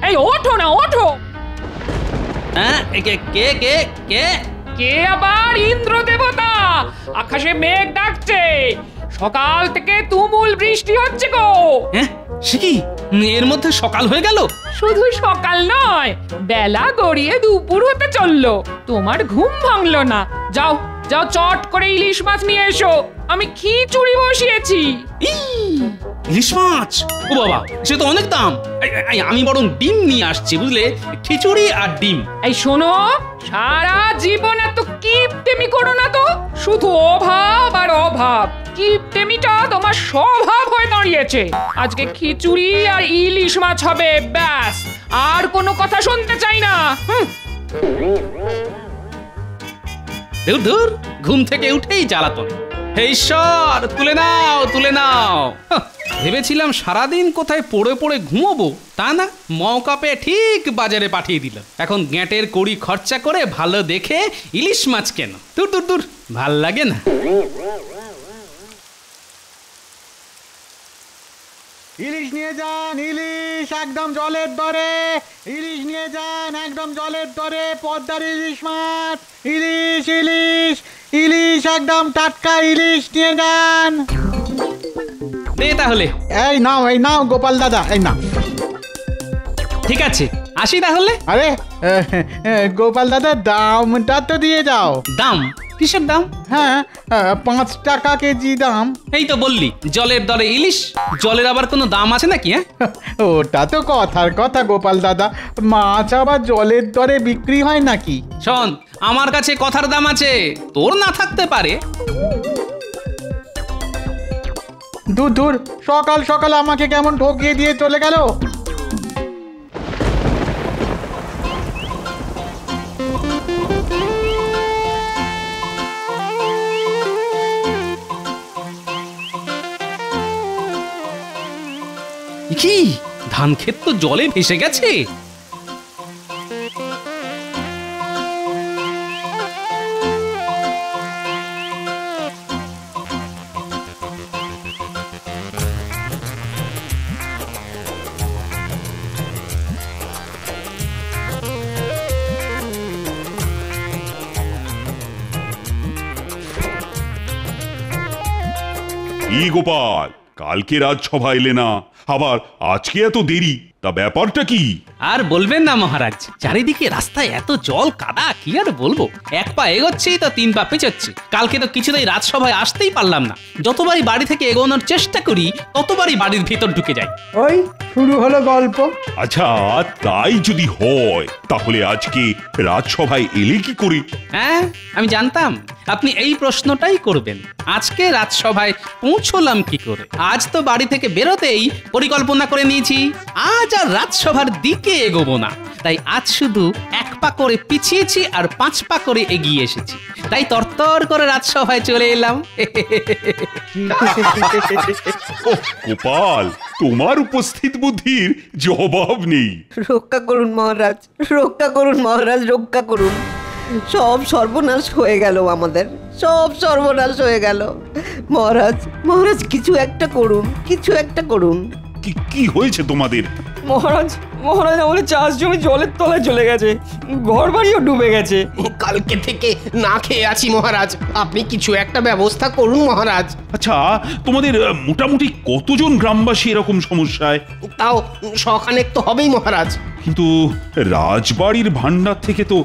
এই ওঠো না, ওঠো। হ্যাঁ, কে কে কে কে? কে আবার? ইন্দ্র দেবতা। আকাশে মেঘ ডাকছে, সকাল থেকে তুমুল বৃষ্টি হচ্ছে গো। হ্যাঁ, সে কি? এর মধ্যে সকাল হয়ে গেল? শুধু সকাল নয়, বেলা গড়িয়ে দুপুর হতে চললো। তোমার ঘুম ভাঙলো না? যাও যাও, চট করে ইলিশ মাছ নিয়ে এসো, আমি খিচুড়ি বসিয়েছি। ইলিশ মাছ? ও বাবা, সে তো অনেক দাম। আমি বরং ডিম নিয়ে আসছি, বুঝলে? খিচুড়ি আর ডিম। এই শোনো, সারা জীবন এত কিপটেমি করো না তো। শুধু অভাব আর অভাব। কিপটেমিটা তোমার স্বভাব হয়ে দাঁড়িয়েছে। আজকে খিচুড়ি আর ইলিশ মাছ হবে, ব্যাস। আর কোনো কথা শুনতে চাই না। ধুর, ঘুম থেকে উঠেই জ্বালাতন। হে ঈশ্বর, তুলে নাও, তুলে নাও। ভেবেছিলাম সারাদিন কোথায় পড়ে পড়ে ঘুমোবো, তা না, মৌকা পেয়ে ঠিক বাজারে পাঠিয়ে দিল। এখন গ্যাঁটের কড়ি খরচা করে ভালো দেখে ইলিশ মাছ কেন? দূর দূর দূর, ভাল লাগে না। ইলিশ নিয়ে যান, ইলিশ একদম জলের দরে। ইলিশ নিয়ে যান একদম জলের দরে, পদ্মার ইলিশ মাছ। ইলিশ ইলিশ ইলিশ একদম টাটকা ইলিশ নিয়ে যান। দে তাহলে। এই নাও গোপাল দাদা, এই নাও। ঠিক আছে, আসি তাহলে। আরে গোপাল দাদা, দামটা তো দিয়ে যাও। দাম? কিসের দাম? হ্যাঁ, 5 টাকা কেজি দাম। এই তো বললি জলের দরে ইলিশ, জলের আবার কোনো দাম আছে নাকি? হ্যাঁ, ওটা তো কথার কথা গোপাল দাদা, মাছ আবার জলের দরে বিক্রি হয় নাকি? শোন, আমার কাছে কথার দাম আছে, তোর না থাকতে পারে। দূর, সকাল সকাল আমাকে কেমন ঠকিয়ে দিয়ে চলে গেল। কি, ধান ক্ষেত তো জলে ভেসে গেছে। কি গোপাল, কালকে রাজসভা এলে না, আবার আজকে এত দেরি, তা ব্যাপারটা কি? আর বলবেন না মহারাজ, চারিদিকে রাস্তায় এত জল কাদা, কি আর বলবো। এক পা এগোচ্ছি তো 3 পা পিছোচ্ছি। কালকে তো কিছুতেই রাজসভায় আসতেই পারলাম না। যতবারই বাড়ি থেকে এগোনোর চেষ্টা করি, ততবারই বাড়ির ভিতর ঢুকে যাই। ওই শুরু হলো গল্প। আচ্ছা, তাই যদি হয় তাহলে আজকে রাজসভায় এলে কি করে? হ্যাঁ, আমি জানতাম আপনি এই প্রশ্নটাই করবেন। আজকে রাজসভায় পৌঁছলাম কি করে? আজ তো বাড়ি থেকে বেরোতেই পরিকল্পনা করে নিয়েছি, আজ আর রাজসভার দিকে এগোবো না। তাই আজ শুধু 1 পা করে পিছিয়েছি আর 5 পা করে এগিয়ে এসেছি। তাই তরতর করে রাজসভায় চলে এলাম। গোপাল, তোমার উপস্থিত বুদ্ধির জবাব নেই। রক্ষা করুন মহারাজ, রক্ষা করুন মহারাজ, রক্ষা করুন। সব সর্বনাশ হয়ে গেল, আমাদের সব সর্বনাশ হয়ে গেল। মহারাজ, মহারাজ, কিছু একটা করুন, কিছু একটা করুন। কি হয়েছে তোমাদের? মহারাজ, মহারাজ, আমাদের চাষ জমি জলের তলায় চলে গেছে, ঘর বাড়িও ডুবে গেছে। কালকে থেকে না খেয়ে আছি মহারাজ, আপনি কিছু একটা ব্যবস্থা করুন মহারাজ। আচ্ছা, তোমাদের মোটামুটি কতজন গ্রামবাসী এরকম সমস্যায়? তাও 100 তো হবেই মহারাজ। কিন্তু রাজবাড়ির ভান্ডার থেকে তো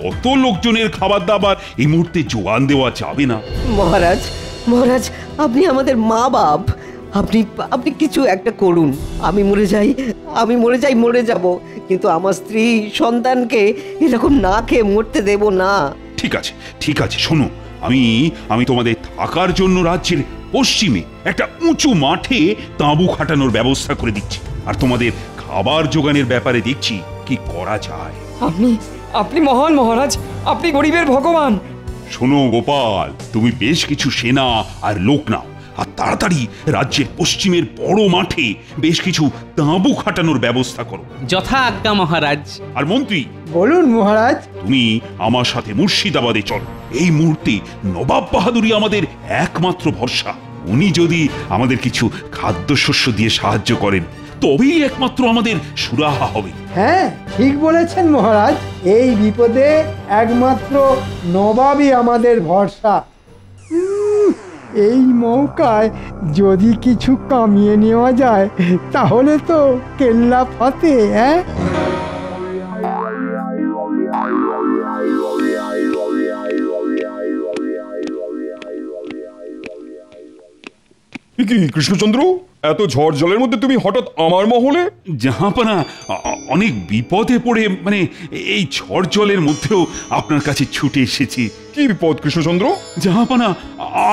অত লোকজনের খাবার দাবার এই মুহূর্তে জোগান দেওয়া যাবে না। মহারাজ, মহারাজ, আপনি আমাদের মা বাপ, আপনি আপনি কিছু একটা করুন। আমি মরে যাই, মরে যাব, কিন্তু আমার স্ত্রী সন্তানকে এরকম না খেয়ে মরতে দেব না। ঠিক আছে, শোনো, আমি তোমাদের থাকার জন্য রাজ্যের পশ্চিমে একটা উঁচু মাঠে তাঁবু খাটানোর ব্যবস্থা করে দিচ্ছি, আর তোমাদের খাবার জোগানের ব্যাপারে দেখছি কি করা যায়। আপনি মহান মহারাজ, আপনি গরিবের ভগবান। শোনো গোপাল, তুমি বেশ কিছু সেনা আর লোক নাও, আর তাড়াতাড়ি রাজ্যের পশ্চিমের বড় মাঠে বেশ কিছু তাঁবু খাটানোর ব্যবস্থা করো। যথা আজ্ঞা মহারাজ। আর মন্ত্রী, বলুন মহারাজ। তুমি আমার সাথে মুর্শিদাবাদে চলো। এই মুহূর্তে নবাব বাহাদুরই আমাদের একমাত্র ভরসা। উনি যদি আমাদের কিছু খাদ্যশস্য দিয়ে সাহায্য করেন, তবেই একমাত্র আমাদের সুরাহা হবে। হ্যাঁ, ঠিক বলেছেন মহারাজ। এই বিপদে একমাত্র নবাবই আমাদের ভরসা। এই মৌকায় যদি কিছু কামিয়ে নেওয়া যায় তাহলে তো কেল্লা ফতে। হ্যাঁ, কি কৃষ্ণচন্দ্র, এত ঝড় জলের মধ্যে তুমি হঠাৎ আমার মহলে? জাহাপানা, অনেক বিপদে পড়ে মানে এই ঝড় জলের মধ্যেও আপনার কাছে ছুটে এসেছি। কি বিপদ কৃষ্ণচন্দ্র? জাহাপানা,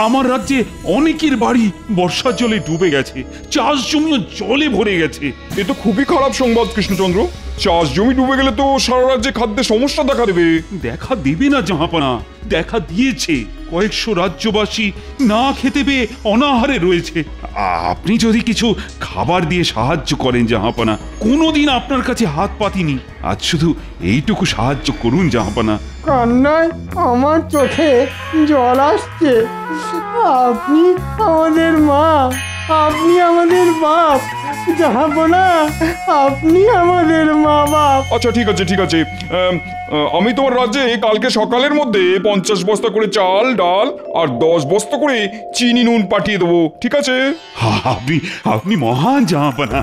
আমার রাজ্যে অনেকের বাড়ি বর্ষার জলে ডুবে গেছে, চাষ জমিও জলে ভরে গেছে। এ তো খুবই খারাপ সংবাদ কৃষ্ণচন্দ্র। চাষ জমি ডুবে গেলে তো সারা রাজ্যে খাদ্যের সমস্যা দেখা দেবে। দেখা দেবে না জাহাপানা, দেখা দিয়েছে। কয়েকশো রাজ্যবাসী না খেতে পেয়ে অনাহারে রয়েছে। আপনি যদি কিছু খাবার দিয়ে সাহায্য করেন জাহাপানা, কোনোদিন আপনার কাছে হাত পাতিনি, আজ শুধু এইটুকু সাহায্য করুন জাহাপানা। কান্নায় আমার চোখে জল আসছে। আপনি আমাদের মা, আপনি আমাদের বাপ। জাহাপনা, আপনি আমাদের মা বাপ। আচ্ছা ঠিক আছে ঠিক আছে, আমি তোমার রাজ্যে কালকে সকালের মধ্যে 50 বস্তা করে চাল ডাল আর 10 বস্তা করে চিনি নুন পাঠিয়ে দেবো, ঠিক আছে? আপনি আপনি মহান জাহাপানা।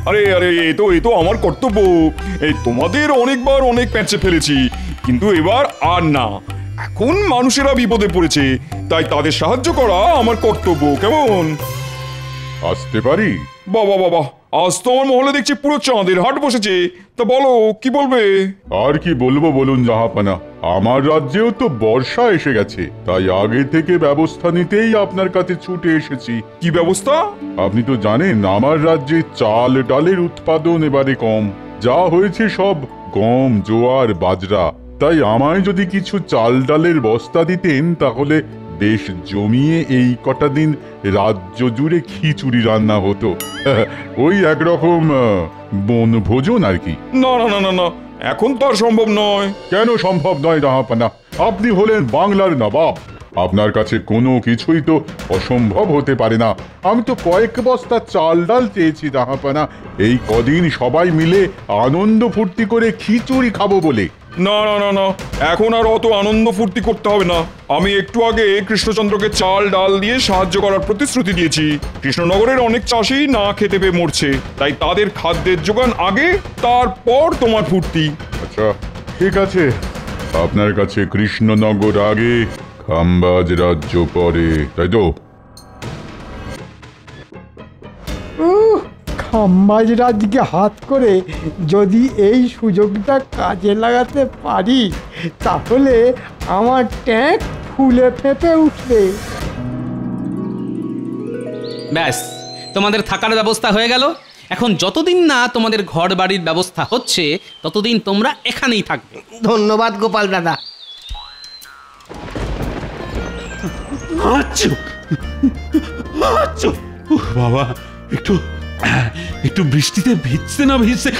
আরে আরে, এ তো আমার কর্তব্য। এই তোমাদের অনেকবার অনেক প্যাঁচে ফেলেছি, কিন্তু এবার আর না। এখন মানুষেরা বিপদে পড়েছে, তাই তাদের সাহায্য করা আমার কর্তব্য। কেমন? আসতে পারি? বাবা বাবা, আজ তো আমার মহলে দেখছি পুরো চাঁদের হাট বসেছে। তা বলো, কি বলবে? আর কি বলবো বলুন জাহাপানা, আমার রাজ্যেও তো বর্ষা এসে গেছে, তাই আগে থেকে ব্যবস্থা নিতেই আপনার কাছে ছুটে এসেছি। কি ব্যবস্থা? আপনি তো জানেন আমার রাজ্যে চাল ডালের উৎপাদন এবারে কম। যা হয়েছে সব গম জোয়ার বাজরা। তাই আমায় যদি কিছু চাল ডালের বস্তা দিতেন তাহলে বেশ জমিয়ে এই কটা দিন রাজ্য জুড়ে খিচুড়ি রান্না হতো। ওই একরকম বনভোজন আর কি। না না না না না, এখন তো আর সম্ভব নয়। কেন সম্ভব নয় জাহাপানা? আপনি হলেন বাংলার নবাব, আপনার কাছে কোনো কিছুই তো অসম্ভব হতে পারে না। আমি তো কয়েক বস্তা চাল ডাল চেয়েছি জাহাপানা, এই কদিন সবাই মিলে আনন্দ ফুর্তি করে খিচুড়ি খাবো বলে। না না না না, এখন আর অত আনন্দ ফুর্তি করতে হবে না। আমি একটু আগে কৃষ্ণচন্দ্রকে চাল ডাল দিয়ে সাহায্য করার প্রতিশ্রুতি দিয়েছি। কৃষ্ণনগরের অনেক চাষি না খেতে পেয়ে মরছে, তাই তাদের খাদ্যের যোগান আগে, তারপর তোমার ফুর্তি। আচ্ছা ঠিক আছে, আপনার কাছে কৃষ্ণনগর আগে, খাম্বাজ রাজ্য পরে, তাই তো? খাম্বাজ রাজকে হাত করে যদি এই সুযোগটা কাজে লাগাতে পারি তাহলে আমার ট্যাঙ্ক ফুলে ফেঁপে উঠবে। ব্যাস, তোমাদের থাকার ব্যবস্থা হয়ে গেল। এখন যতদিন না তোমাদের ঘর বাড়ির ব্যবস্থা হচ্ছে ততদিন তোমরা এখানেই থাকবে। ধন্যবাদ গোপাল দাদা। বাবা, একটু একটু বৃষ্টিতে ভিজতে না ভিজতে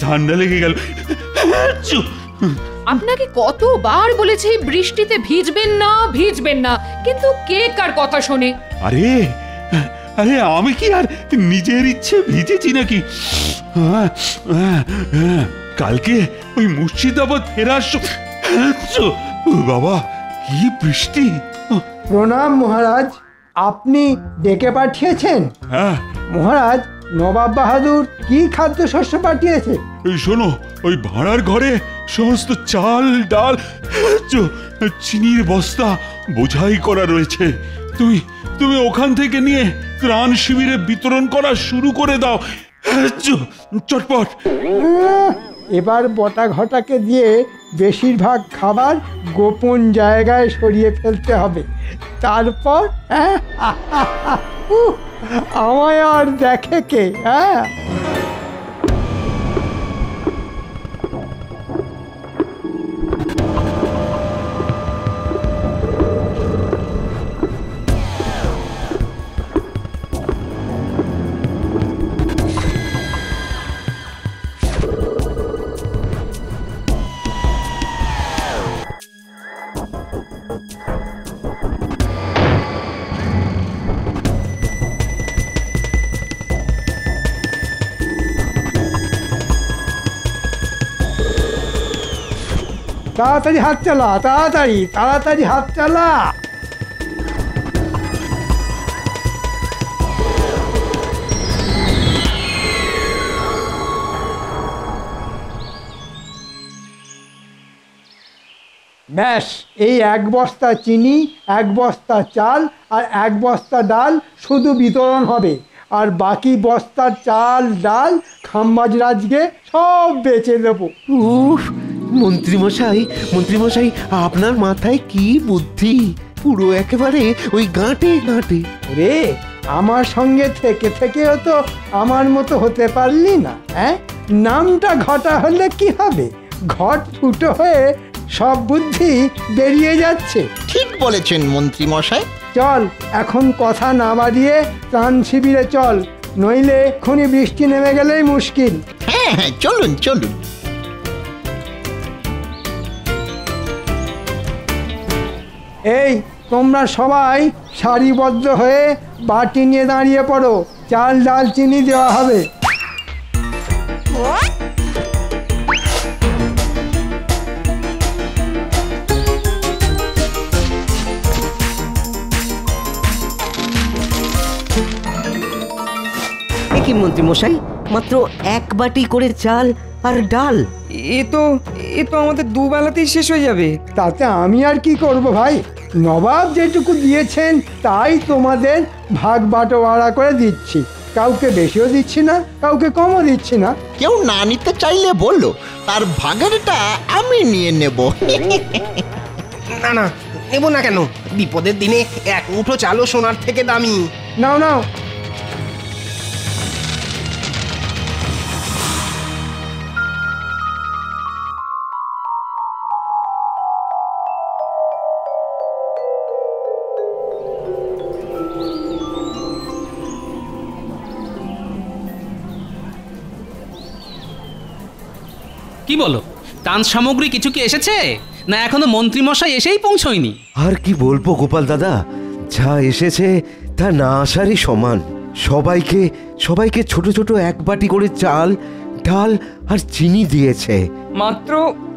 ঠান্ডা লেগে গেল। আপনাকে কতবার বলেছি বৃষ্টিতে ভিজবেন না, কিন্তু কে কার কথা শোনে? আরে আরে, আমি কি আর নিজের ইচ্ছে ভিজেছি নাকি? কালকে ওই মুর্শিদাবাদ ফেরার বাবা, কি বৃষ্টি! প্রণাম মহারাজ, আপনি ডেকে পাঠিয়েছেন? হ্যাঁ মহারাজ, নবাব বাহাদুর কি খাদ্যশস্য পাঠিয়েছে? এই শোনো, ওই ভাড়ার ঘরে সমস্ত চাল ডাল চিনির বস্তা বোঝাই করা রয়েছে। তুমি ওখান থেকে নিয়ে ত্রাণ শিবিরে বিতরণ করা শুরু করে দাও, চটপট। এবার বটা ঘটাকে দিয়ে বেশিরভাগ খাবার গোপন জায়গায় সরিয়ে ফেলতে হবে। তারপর আমায় আর দেখে কে? হ্যাঁ, তাড়াতাড়ি হাত চালা, তাড়াতাড়ি তাড়াতাড়ি হাত চালা। ব্যাস, এই 1 বস্তা চিনি, 1 বস্তা চাল আর 1 বস্তা ডাল শুধু বিতরণ হবে। আর বাকি বস্তার চাল ডাল খাম্বাজরাজকে সব বেচে দেবো। উফ, মন্ত্রীমশাই আপনার মাথায় কি বুদ্ধি! পুরো একেবারে ওই গাঁটে গাঁটে। রে, আমার সঙ্গে থেকে থেকেও তো আমার মতো হতে পারলি না, হ্যাঁ? নামটা ঘটা হলে কি হবে? ঘট ফুটো হয়ে সব বুদ্ধি বেরিয়ে যাচ্ছে। ঠিক বলেছেন মন্ত্রী মশাই। চল, এখন কথা না বাড়িয়ে ত্রাণ শিবিরে চল, নইলে এক্ষুনি বৃষ্টি নেমে গেলেই মুশকিল। হ্যাঁ হ্যাঁ, চলুন চলুন। এই, তোমরা সবাই সারিবদ্ধ হয়ে বাটি নিয়ে দাঁড়িয়ে পড়ো, চাল ডাল চিনি দেওয়া হবে। কি মন্ত্রীমশাই, মাত্র 1 বাটি করে চাল আর ডাল? এ তো আমাদের দুবেলাতেই শেষ হয়ে যাবে। তাতে আমি আর কি করব ভাই? নবাব যেটুকু দিয়েছেন তাই তোমাদের ভাগ বাটোয়ারা করে দিচ্ছি। কাউকে বেশিও দিচ্ছি না, কাউকে কমও দিচ্ছি না। কেউ না নিতে চাইলে বললো, তার ভাগেরটা আমি নিয়ে নেব। না না, নেব না কেন? বিপদের দিনে 1 মুঠো চালও সোনার থেকে দামি। নাও নাও। কি বলো, ত্রাণ সামগ্রী কিছু কি এসেছে, না এখনো মন্ত্রীমশাই এসেই পৌঁছয়নি? আর কি বলবো গোপাল দাদা, যা এসেছে তা না আসারই সমান। সবাইকে ছোট ছোট 1 বাটি করে চাল ডাল আর চিনি দিয়েছে।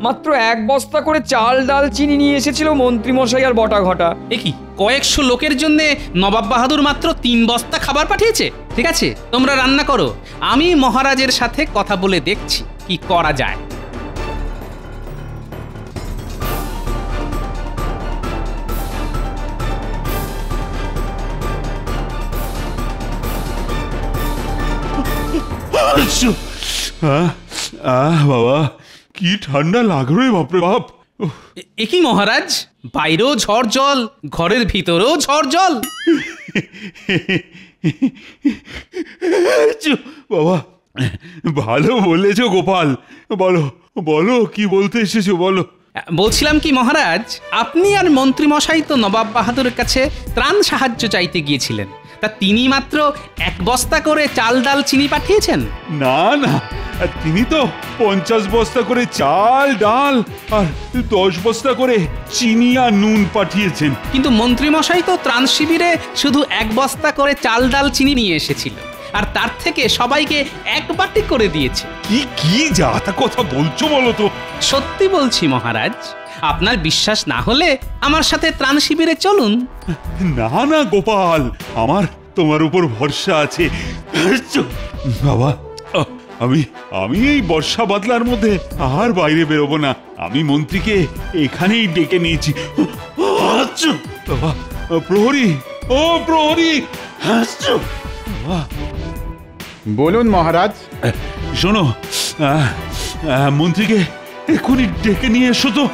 মাত্র 1 বস্তা করে চাল ডাল চিনি নিয়ে এসেছিল মন্ত্রীমশাই আর বটা ঘটা। এ কি, কয়েকশো লোকের জন্য নবাব বাহাদুর মাত্র 3 বস্তা খাবার পাঠিয়েছে? ঠিক আছে, তোমরা রান্না করো, আমি মহারাজের সাথে কথা বলে দেখছি কি করা যায়। বাবা, কি ঠান্ডা লাগলো রে বাপরে বাপ। এ কি মহারাজ, বাইরেও ঝড় জল, ঘরের ভিতরেও ঝড় জল। বাবা, ভালো বলেছো গোপাল। বলো বলো, কি বলতে এসেছো বলো। বলছিলাম কি মহারাজ, আপনি আর মন্ত্রীমশাই তো নবাব বাহাদুরের কাছে ত্রাণ সাহায্য চাইতে গিয়েছিলেন, তা তিনি মাত্র 1 বস্তা করে চাল ডাল চিনি পাঠিয়েছেন? না না, তিনি তো 50 বস্তা করে চাল ডাল আর 10 বস্তা করে চিনি আর নুন পাঠিয়েছেন। কিন্তু মন্ত্রীমশাই তো ত্রাণ শিবিরে শুধু 1 বস্তা করে চাল ডাল চিনি নিয়ে এসেছিল, আর তার থেকে সবাইকে 1 বাটি করে দিয়েছে। কি যা তা কথা বলছো বলো তো? সত্যি বলছি মহারাজ, আপনার বিশ্বাস না হলে আমার সাথে ত্রাণ শিবিরে চলুন। না না গোপাল, আমার তোমার উপর ভরসা আছে। বাবা, আমি এই বর্ষা বাদলার মধ্যে আর বাইরে বেরোবো না। আমি মন্ত্রীকে এখানেই ডেকে নিয়েছি। বাবা, প্রহরী, ও প্রহরী। বলুন মহারাজ। শোনো, মন্ত্রীকে এক্ষুনি ডেকে নিয়ে এসো তো।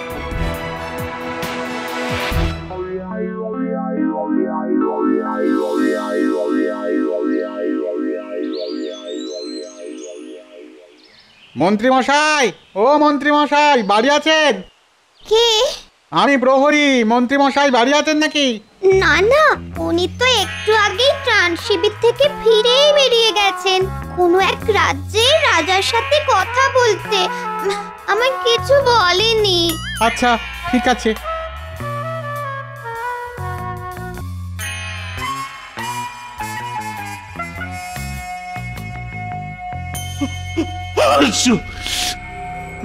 মন্ত্রী মশাই, ও মন্ত্রী মশাই, বাড়ি আছেন? কে? আমি প্রহরী। মন্ত্রী মশাই বাড়ি আছেন নাকি? না না, উনি তো একটু আগেই ত্রাণ শিবির থেকে ফিরেই বেরিয়ে গেছেন কোনো এক রাজ্যের রাজার সাথে কথা বলতে। আমায় কিছু বলেনি। আচ্ছা, ঠিক আছে।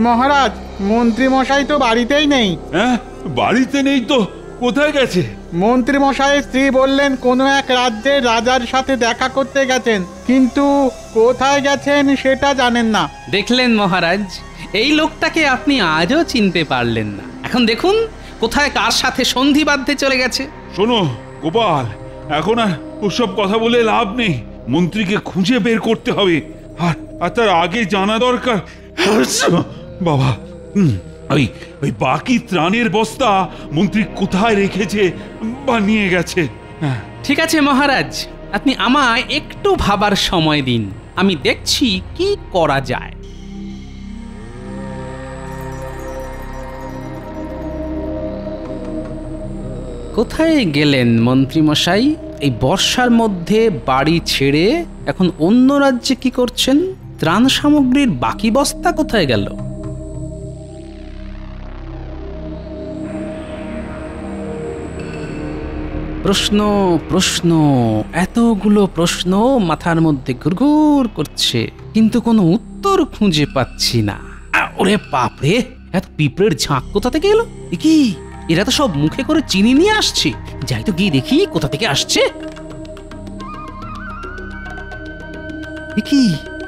মহারাজ, মন্ত্রী মশাই তো বাড়িতেই নেই। হ্যাঁ, বাড়িতে নেই তো কোথায় গেছে? মন্ত্রী মশাইয়ের স্ত্রী বললেন কোনো এক রাজ্যের রাজার সাথে দেখা করতে গেছেন, কিন্তু কোথায় গেছেন সেটা জানেন না। দেখলেন মহারাজ, এই লোকটাকে আপনি আজও চিনতে পারলেন না। এখন দেখুন কোথায় কার সাথে সন্ধি বাঁধতে চলে গেছে। শোনো গোপাল, এখন আর ওসব কথা বলে লাভ নেই। মন্ত্রীকে খুঁজে বের করতে হবে, আর তার আগে জানা দরকার বাবা ওই বাকি ত্রাণের বস্তা মন্ত্রী কোথায় রেখেছে বা নিয়ে গেছে। ঠিক আছে মহারাজ, আপনি আমায় একটু ভাবার সময় দিন, আমি দেখছি কি করা যায়। কোথায় গেলেন মন্ত্রী মশাই? এই বর্ষার মধ্যে বাড়ি ছেড়ে এখন অন্য রাজ্যে কি করছেন? ত্রাণ সামগ্রীর বাকি বস্তা কোথায় গেল? প্রশ্ন প্রশ্ন, এতগুলো প্রশ্ন মাথার মধ্যে ঘুরঘুর করছে, কিন্তু কোনো উত্তর খুঁজে পাচ্ছি না। ওরে বাপরে, এত পিঁপড়ের ঝাঁক কোথা থেকে এলো? কি এরা তো সব মুখে করে চিনি নিয়ে আসছে। যাই তো গিয়ে দেখি কোথা থেকে আসছে। কি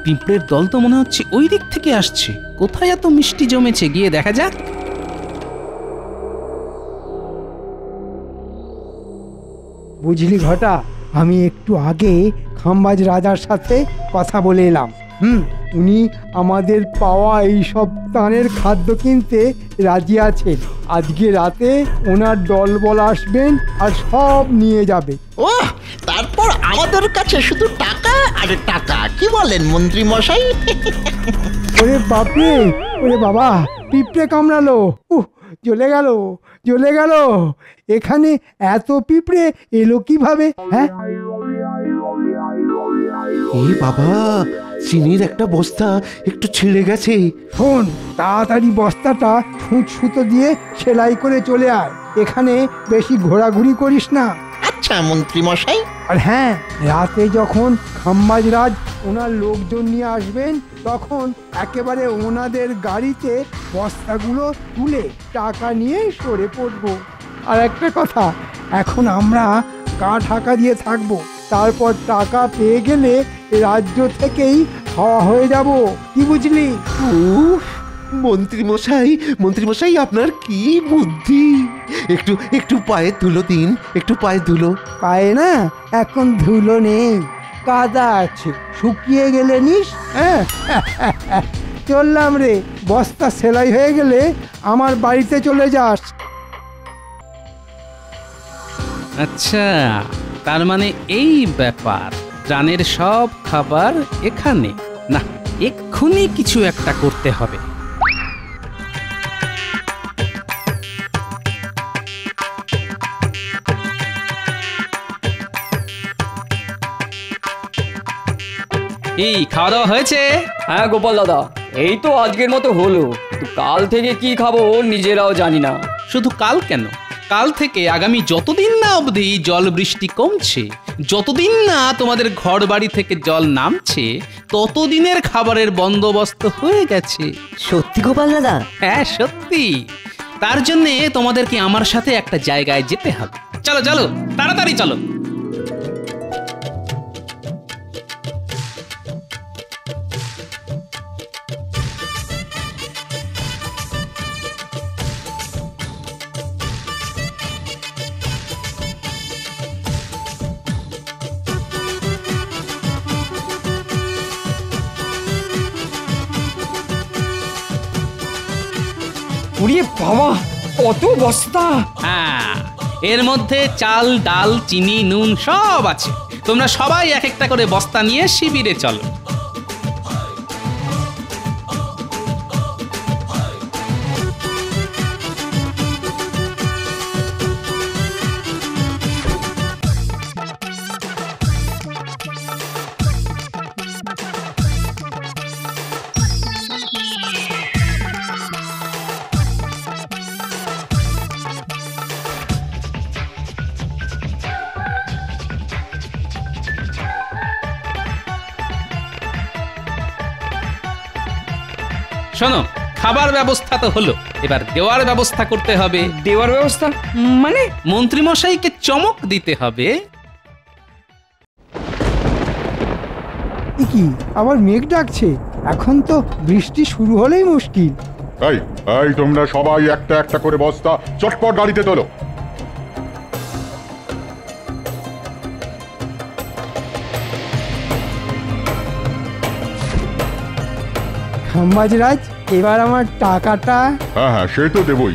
পিঁপড়ের দল তো মনে হচ্ছে ওই দিক থেকে আসছে। কোথায় এত মিষ্টি জমেছে, গিয়ে দেখা যাক। বুঝলি ঘটা, আমি একটু আগে খাম্বাজ রাজার সাথে কথা বলে এলাম। উনি আমাদের পাওয়া এই সব ত্রাণের খাদ্য কিনতে রাজি আছেন। আজকে রাতে ওনার দলবল আসবেন আর সব নিয়ে যাবে। ও, তারপর আমাদের কাছে শুধু টাকা আর টাকা, কি বলেন মন্ত্রী মশাই? ওরে বাপরে, ওরে বাবা, পিঁপড়ে কামড়ালো। জ্বলে গেল, জ্বলে গেল। এখানে এত পিঁপড়ে এলো কিভাবে? হ্যাঁ, এ বাবা, চিনির একটা বস্তা একটু ছিঁড়ে গেছে। শোন, তাড়াতাড়ি বস্তাটা সুতো দিয়ে সেলাই করে চলে আয়। এখানে বেশি ঘোরাঘুরি করিস না। আচ্ছা মন্ত্রী মশাই। আর হ্যাঁ, রাতে যখন খাম্বাজ রাজ ওনার লোকজন নিয়ে আসবেন, তখন একেবারে ওনাদের গাড়িতে বস্তাগুলো তুলে টাকা নিয়ে সরে পড়বো। আর একটা কথা, এখন আমরা কাঠ হাঁকা দিয়ে থাকবো, তারপর টাকা পেয়ে গেলে রাজ্য থেকেই খাওয়া হয়ে যাব। কি বুঝলি? মন্ত্রী মশাই, আপনার কি বুদ্ধি! একটু একটু পায়ে ধুলো দিন, একটু পায়ে ধুলো। পায়ে না, এখন ধুলো নেই, কাদা আছে, শুকিয়ে গেলে নিস। হ্যাঁ, চললাম রে। বস্তা সেলাই হয়ে গেলে আমার বাড়িতে চলে যাস। আচ্ছা, তার মানে এই ব্যাপার। ত্রাণের সব খাবার এখানে না, এক্ষুনি কিছু একটা করতে হবে। এই খাওয়া দাওয়া হয়েছে? হ্যাঁ গোপাল দাদা, এই তো আজকের মতো হলো। কাল থেকে কি খাবো নিজেরাও জানি না। শুধু কাল কেন, কাল থেকে আগামী যতদিন না অবধি জল বৃষ্টি কমছে, যতদিন না তোমাদের ঘর বাড়ি থেকে জল নামছে, ততদিনের খাবারের বন্দোবস্ত হয়ে গেছে। সত্যি গোপাল দাদা? হ্যাঁ সত্যি। তার জন্যে তোমাদেরকে আমার সাথে একটা জায়গায় যেতে হবে। চলো চলো, তাড়াতাড়ি চলো। উড়িয়ে বাবা, কত বস্তা! হ্যাঁ, এর মধ্যে চাল, ডাল, চিনি, নুন সব আছে। তোমরা সবাই এক একটা করে বস্তা নিয়ে শিবিরে চলো। শোনো, খাবার ব্যবস্থা তো হলো, এবার দেওয়ার ব্যবস্থা করতে হবে। দেওয়ার ব্যবস্থা মানে? মন্ত্রীমশাইকে চমক দিতে হবে। কি আবার মেঘ ডাকছে? এখন তো বৃষ্টি শুরু হলেই মুশকিল। এই এই তোমরা সবাই একটা একটা করে বস্তা চটপট গাড়িতে তোলো। খাম্বাজরাজ, এবার আমার টাকাটা। হ্যাঁ হ্যাঁ, সে তো দেবই।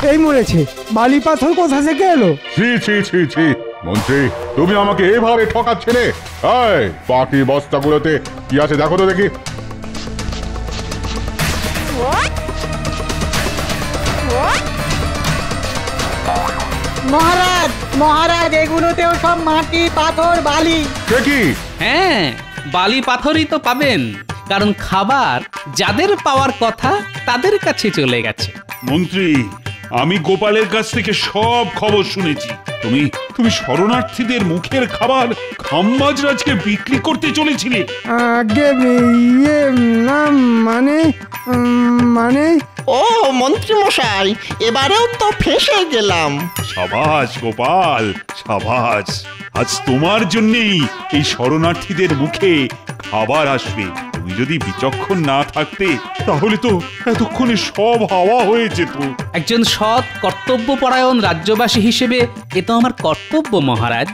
এই মরেছে, বালি পাথর কোথা থেকে এলো? ছি ছি ছি ছি, মন্ত্রী তুমি আমাকে এভাবে ঠকাচ্ছিলে? এই বাকি বস্তাগুলোতে কি আছে দেখো তো দেখি। মহারাজ মহারাজ, এগুলোতেও সব মাটি পাথর বালি। কি? হ্যাঁ, বালি পাথরই তো পাবেন, কারণ খাবার যাদের পাওয়ার কথা তাদের কাছে চলে গেছে। মন্ত্রী, আমি গোপালের কাছ থেকে সব খবর শুনেছি। তুমি শরণার্থীদের মুখের খাবার খাম্বাজরাজকে বিক্রি করতে চলেছিলে। আগে ইয়ে না, মানে ও মন্ত্রী মশাই, এবারেও তো ফেঁসে গেলাম। সাবাস গোপাল, সাবাস। আজ তোমার জন্যই এই শরণার্থীদের মুখে খাবার আসবে। তুমি যদি বিচক্ষণ না থাকতে তাহলে তো এতক্ষণে সব হাওয়া হয়ে যেত। একজন সৎ কর্তব্যপরায়ণ রাজ্যবাসী হিসেবে এ তো আমার কর্তব্য মহারাজ।